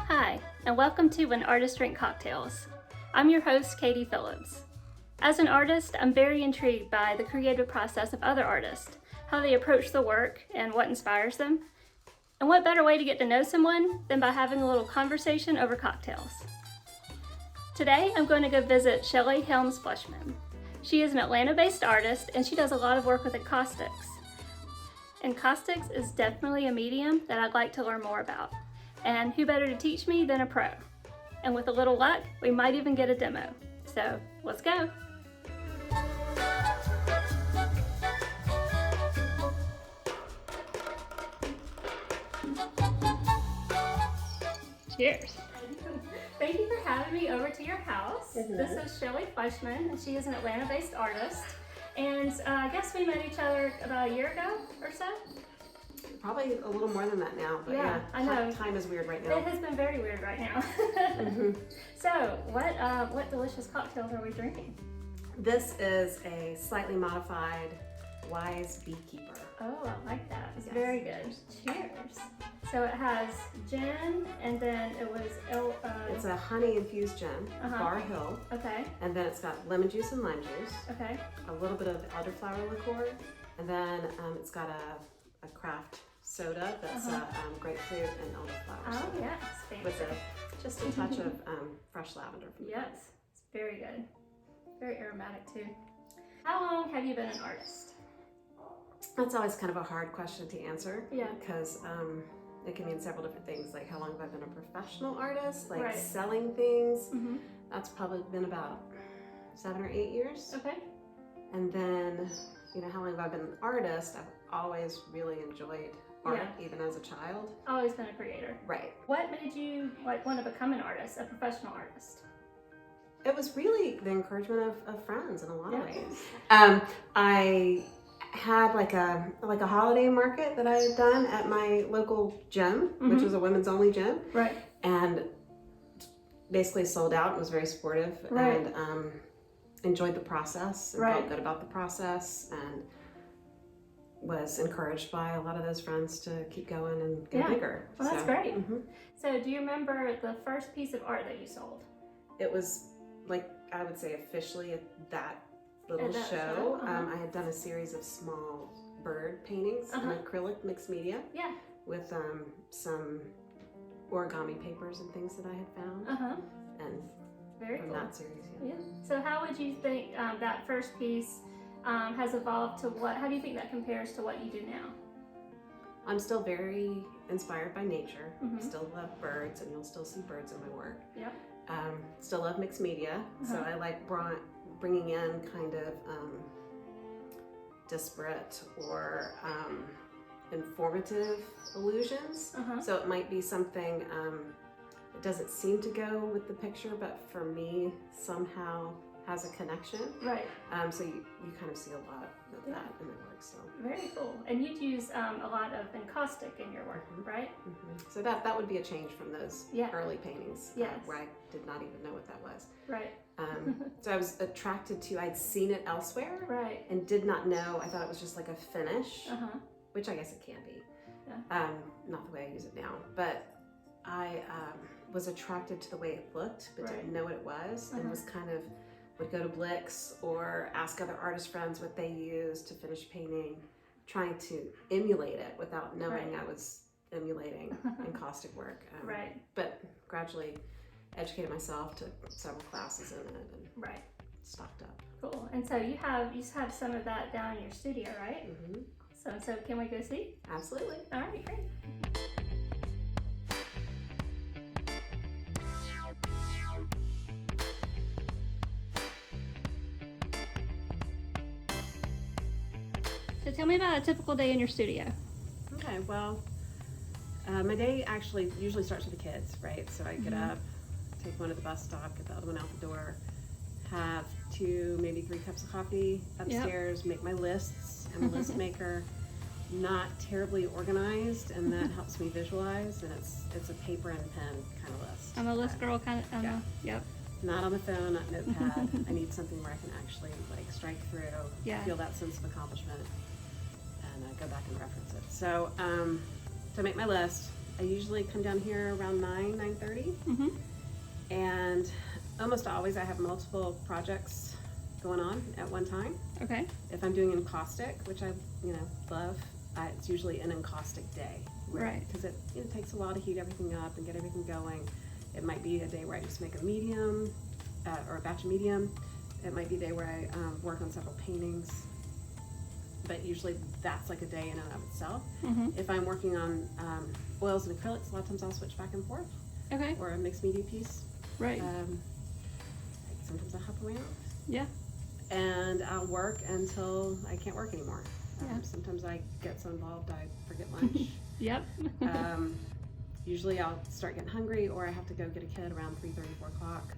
Hi, and welcome to When Artists Drink Cocktails. I'm your host, Katie Phillips. As an artist, I'm very intrigued by the creative process of other artists, how they approach the work and what inspires them. And what better way to get to know someone than by having a little conversation over cocktails. Today, I'm going to go visit Shelley Helms Fleishman. She is an Atlanta-based artist and she does a lot of work with Encaustics. Encaustics is definitely a medium that I'd like to learn more about. And who better to teach me than a pro? And with a little luck, we might even get a demo. So let's go. Cheers. Thank you for having me over to your house. This is Shelley Fleishman, and she is an Atlanta-based artist. And I guess we met each other about a year ago or so. Probably a little more than that now, but yeah, I know. Time is weird right now. It has been very weird right now. So, what delicious cocktails are we drinking? This is a slightly modified Wise Beekeeper. Oh, I like that. It's very good. Cheers. So it has gin, and then it was it's a honey-infused gin, Bar Hill. Okay. And then it's got lemon juice and lime juice. Okay. A little bit of elderflower liqueur, and then it's got a craft soda that's grapefruit and elderflower. Oh, soda yes. Fancy. with just a touch of fresh lavender from the Yes, it's very good. Very aromatic too. How long have you been an artist? That's always kind of a hard question to answer. Yeah. Because it can mean several different things. Like how long have I been a professional artist? Like Right. selling things. That's probably been about 7 or 8 years. Okay. And then, how long have I been an artist? I've always really enjoyed art, even as a child. Always been a creator. Right. What made you want to become an artist, a professional artist? It was really the encouragement of friends in a lot of ways. I had like a holiday market that I had done at my local gym, which was a women's only gym. Right. And basically sold out and was very supportive and enjoyed the process and felt good about the process and was encouraged by a lot of those friends to keep going and get bigger. Well, that's great. So do you remember the first piece of art that you sold? It was like, I would say officially at that little show. I had done a series of small bird paintings in acrylic mixed media with some origami papers and things that I had found. And very from cool. that series, So how would you think that first piece has evolved to how do you think that compares to what you do now? I'm still very inspired by nature. Still love birds, and you'll still see birds in my work. Yep. Still love mixed media, so I like bringing in kind of disparate or informative illusions. So it might be something, it doesn't seem to go with the picture, but for me somehow has a connection. Right. So you kind of see a lot of that in my work. So very cool. And you'd use a lot of encaustic in your work, right? So that would be a change from those early paintings where I did not even know what that was. Right. So I was attracted to, I'd seen it elsewhere and did not know. I thought it was just like a finish, which I guess it can be. Not the way I use it now, but I was attracted to the way it looked, but didn't know what it was, and was kind of would go to Blix or ask other artist friends what they used to finish painting, trying to emulate it without knowing I was emulating encaustic work. But gradually educated myself, took several classes in it, and stocked up. Cool. And so you have some of that down in your studio, right? So can we go see? Absolutely. All right, great. So tell me about a typical day in your studio. Okay, well, my day actually usually starts with the kids, right? So I get up, take one to the bus stop, get the other one out the door, have 2, maybe 3 cups of coffee upstairs, make my lists. I'm a list maker, not terribly organized, and that helps me visualize, and it's a paper and pen kind of list. I'm a list girl kind of, yep. Not on the phone, not notepad. I need something where I can actually like strike through, feel that sense of accomplishment. and go back and reference it. So to make my list, I usually come down here around 9:30, and almost always I have multiple projects going on at one time. Okay. If I'm doing encaustic, which I love, it's usually an encaustic day. Right. Because it takes a while to heat everything up and get everything going. It might be a day where I just make a medium or a batch of medium. It might be a day where I work on several paintings. But usually that's like a day in and of itself. If I'm working on oils and acrylics, a lot of times I'll switch back and forth. Okay. Or a mixed media piece. Right. Sometimes I'll hop away off. Yeah. And I'll work until I can't work anymore. Yeah. Sometimes I get so involved I forget lunch. Yep. Usually I'll start getting hungry, or I have to go get a kid around 3:30, 4 o'clock,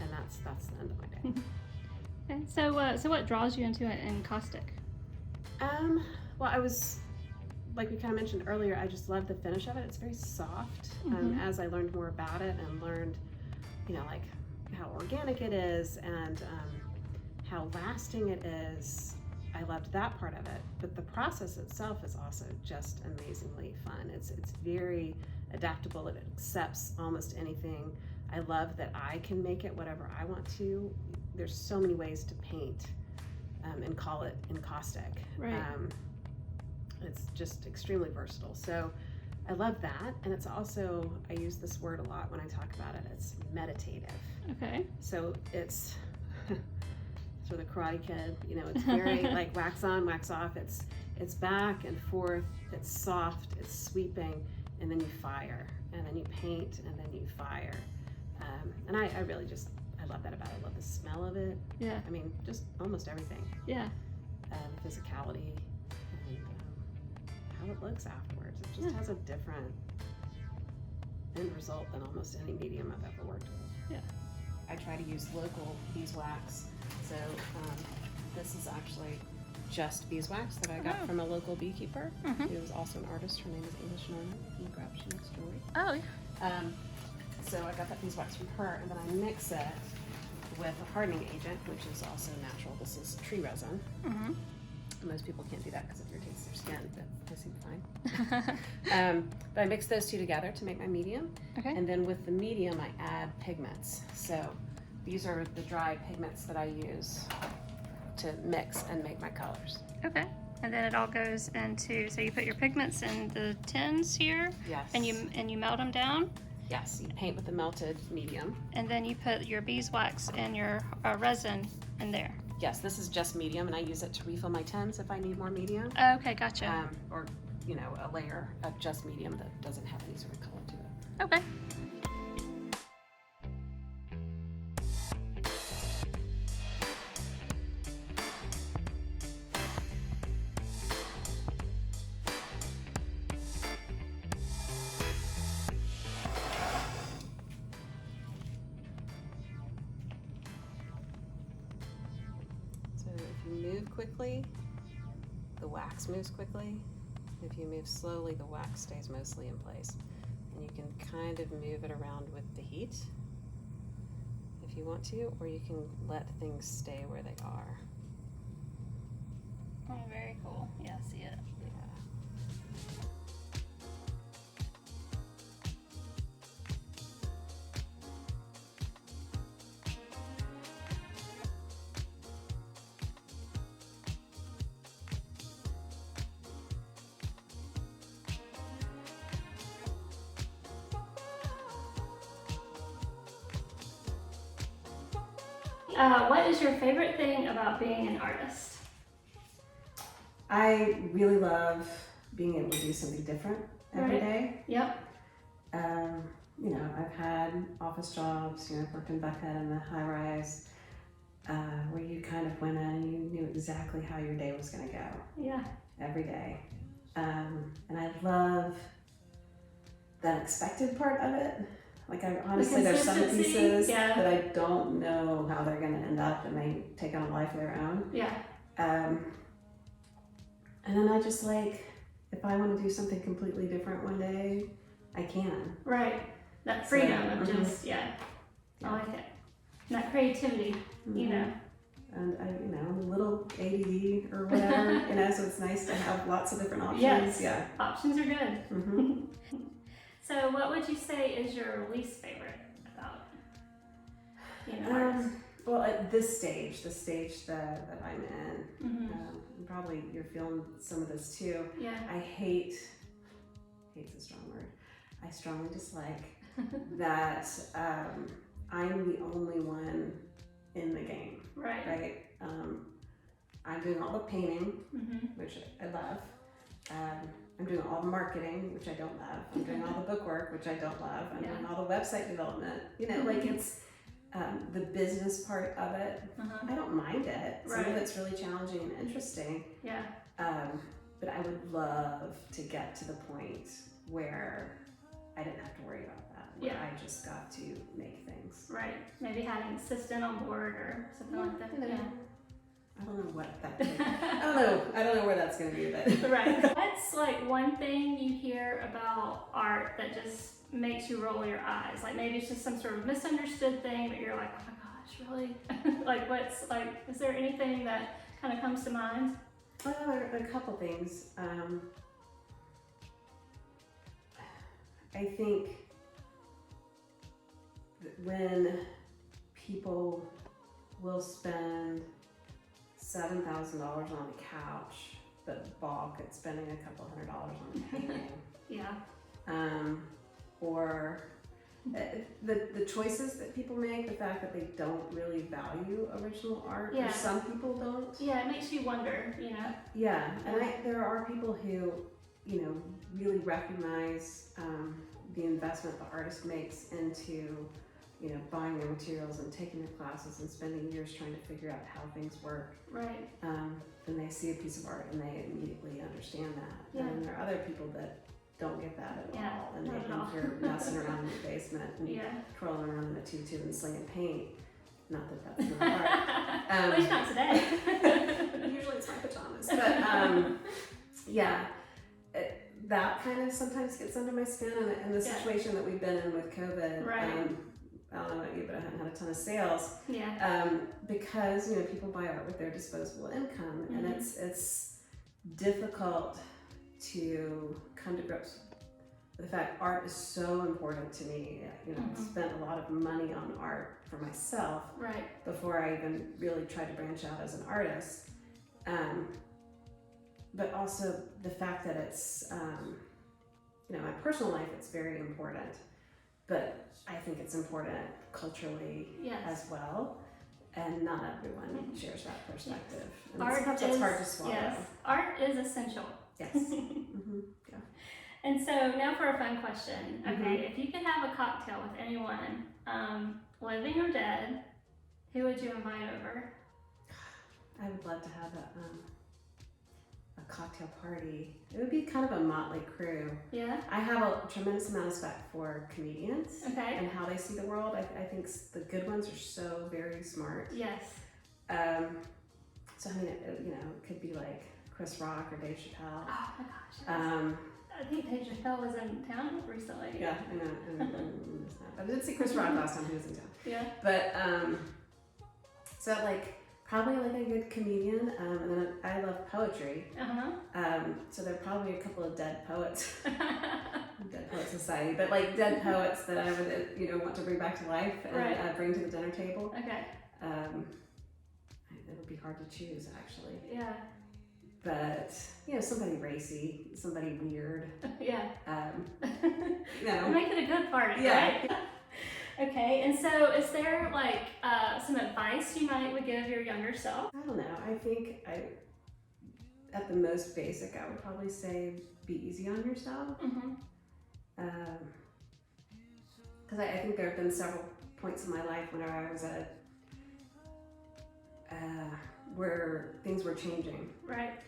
and that's the end of my day. Okay. So what draws you into encaustic? Well, I was, like we kind of mentioned earlier, I just love the finish of it. It's very soft. As I learned more about it and learned, like how organic it is and how lasting it is, I loved that part of it. But the process itself is also just amazingly fun. It's very adaptable. It accepts almost anything. I love that I can make it whatever I want to. There's so many ways to paint and call it encaustic. Right. It's just extremely versatile. So I love that. And it's also, I use this word a lot when I talk about it, it's meditative. Okay. So it's for the Karate Kid, it's very like wax on, wax off. It's back and forth, it's soft, it's sweeping, and then you fire, and then you paint, and then you fire. And I really just, I love that about it. I love the smell of it. Yeah. I mean, just almost everything. Yeah. Physicality, and how it looks afterwards. It just has a different end result than almost any medium I've ever worked with. Yeah. I try to use local beeswax. So this is actually just beeswax that I got from a local beekeeper who is also an artist. Her name is English Norman. You can grab she makes jewelry. Oh, yeah. So I got that beeswax from her, and then I mix it with a hardening agent, which is also natural. This is tree resin. Most people can't do that because it irritates their skin, but I seem fine. But I mix those two together to make my medium. Okay. And then with the medium, I add pigments. So these are the dry pigments that I use to mix and make my colors. Okay. And then it all goes into, so you put your pigments in the tins here? Yes. And you melt them down? Yes, you paint with the melted medium. And then you put your beeswax and your resin in there? Yes, this is just medium, and I use it to refill my tins if I need more medium. Okay, gotcha. Or, a layer of just medium that doesn't have any sort of color to it. Okay. Move quickly, the wax moves quickly. If you move slowly, the wax stays mostly in place. And you can kind of move it around with the heat if you want to, or you can let things stay where they are. Oh, very cool. Yeah, I see it. What is your favorite thing about being an artist? I really love being able to do something different every day. Yep. I've had office jobs, I've worked in Buckhead in the high rise, where you kind of went in and you knew exactly how your day was going to go. Yeah. Every day. And I love the unexpected part of it. Like honestly, there's some pieces that I don't know how they're going to end up, and they take on a life of their own. Yeah. And then I just if I want to do something completely different one day, I can. Right. That freedom of just, I like it. And that creativity, And I'm a little ADD or whatever, so it's nice to have lots of different options. Yes, yeah. Options are good. Mm-hmm. So what would you say is your least favorite about being an artist? Well, at this stage, the stage that I'm in, probably you're feeling some of this too. Yeah. I hate's a strong word. I strongly dislike that I'm the only one in the game. Right. I'm doing all the painting, which I love. I'm doing all the marketing, which I don't love. I'm doing all the bookwork, which I don't love. I'm doing all the website development. It's the business part of it. I don't mind it. Some of it's really challenging and interesting. Yeah. But I would love to get to the point where I didn't have to worry about that. Where I just got to make things. Right. Maybe having an assistant on board or something like that. Yeah. I don't know what that is. I don't know where that's going to be, but. Right. What's like one thing you hear about art that just makes you roll your eyes? Like maybe it's just some sort of misunderstood thing, but you're like, oh my gosh, really? Is there anything that kind of comes to mind? A couple things. I think that when people will spend $7,000 on a couch, but balk at spending a couple $100 on a painting. Yeah. Or the choices that people make, the fact that they don't really value original art, or some people don't. Yeah, it makes you wonder, Yeah, and there are people who, really recognize the investment the artist makes into, buying their materials and taking their classes and spending years trying to figure out how things work. Right. And they see a piece of art and they immediately understand that. Yeah. And there are other people that don't get that at all, and they not at think all. you're messing around in the basement and twirling around in a tutu and slinging paint. Not that that's not art. At least not today. Usually it's my pajamas. But that kind of sometimes gets under my skin, and the situation that we've been in with COVID. Right. I don't know about you, but I haven't had a ton of sales. Yeah. Because people buy art with their disposable income, and it's difficult to come to grips with the fact art is so important to me. I've spent a lot of money on art for myself before I even really tried to branch out as an artist. But also the fact that it's, my personal life, it's very important, but I think it's important culturally as well. And not everyone shares that perspective. And it's hard to swallow. Yes, art is essential. Yes. Yeah. And so now for a fun question. Okay, if you could have a cocktail with anyone, living or dead, who would you invite over? I would love to have a cocktail party. It would be kind of a motley crew. Yeah. I have a tremendous amount of respect for comedians and how they see the world. I think the good ones are so very smart. Yes. So I mean, it could be like Chris Rock or Dave Chappelle. Oh my gosh. I think Dave Chappelle was in town recently. Yeah, I know. I did see Chris Rock last time he was in town. Yeah. But so probably a good comedian, and then I love poetry. So there are probably a couple of dead poets, Dead Poet Society, but dead poets that I would want to bring back to life and bring to the dinner table. Okay. It would be hard to choose, actually. Yeah. But somebody racy, somebody weird. Yeah. Make it a good party, right? Okay, and so is there some advice you would give your younger self? I don't know. I think at the most basic, I would probably say be easy on yourself. Because I think there have been several points in my life when I was at where things were changing. Right.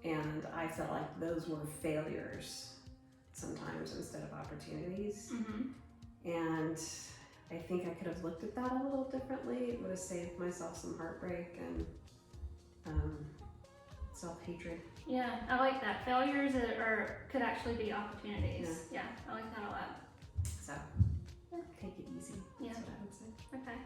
And I felt like those were failures sometimes instead of opportunities. And I think I could have looked at that a little differently. It would have saved myself some heartbreak and self-hatred. Yeah, I like that. Failures could actually be opportunities. Yeah, I like that a lot. So, take it easy. Yeah. That's what I would say. Okay.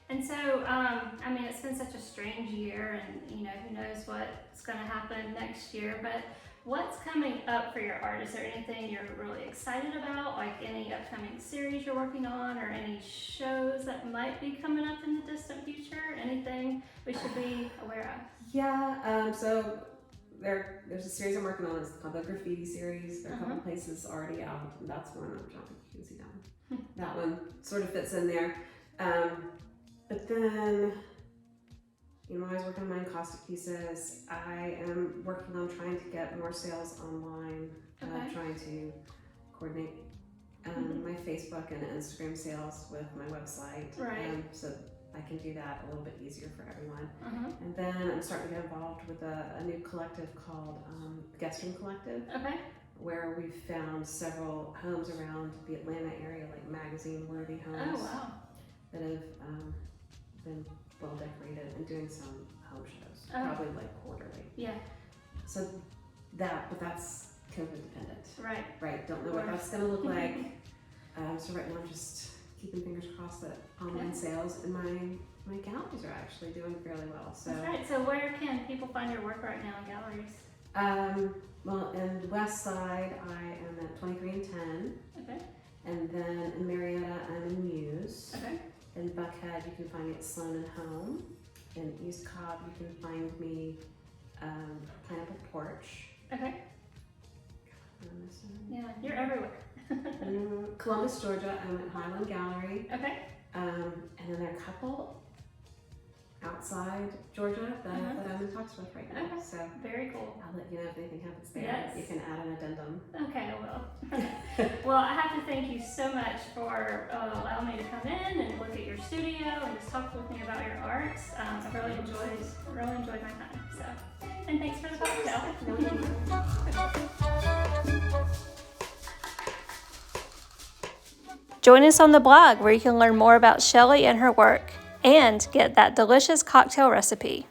And so, I mean, it's been such a strange year, and who knows what's going to happen next year, but what's coming up for your art? Is there anything you're really excited about, like any upcoming series you're working on, or any shows that might be coming up in the distant future? Anything we should be aware of? Yeah, so there's a series I'm working on. It's called the Graffiti series. There are a couple places already out, and that's one. I don't think you can see that one. That one sort of fits in there. But then, I was working on my Encaustic pieces. I am working on trying to get more sales online, trying to coordinate my Facebook and Instagram sales with my website, so I can do that a little bit easier for everyone. And then I'm starting to get involved with a new collective called the Guest Room Collective, where we've found several homes around the Atlanta area, like magazine-worthy homes that have been well decorated and doing some home shows, probably like quarterly. Yeah. So but that's COVID dependent. Right. Don't know what that's gonna look like. So right now I'm just keeping fingers crossed that online sales and my galleries are actually doing fairly well. So that's right. So where can people find your work right now in galleries? Well, in the West Side, I am at 23 and 10. Okay. And then in Marietta, I'm in Muse. Okay. In Buckhead, you can find me at Sloan and Home. In East Cobb, you can find me Pineapple Porch. Okay. Yeah, you're everywhere. Columbus, Georgia, I'm at Highland Gallery. Okay. And then there are a couple outside Georgia that I'm in talks with right now. Okay. So very cool. I'll let you know if anything happens there. Yes. You can add an addendum. Okay, I will. Well, I have to thank you so much for allowing me to come in and look at your studio and just talk with me about your art. I've really enjoyed my time. So, and thanks for the cocktail. Join us on the blog where you can learn more about Shelley and her work and get that delicious cocktail recipe.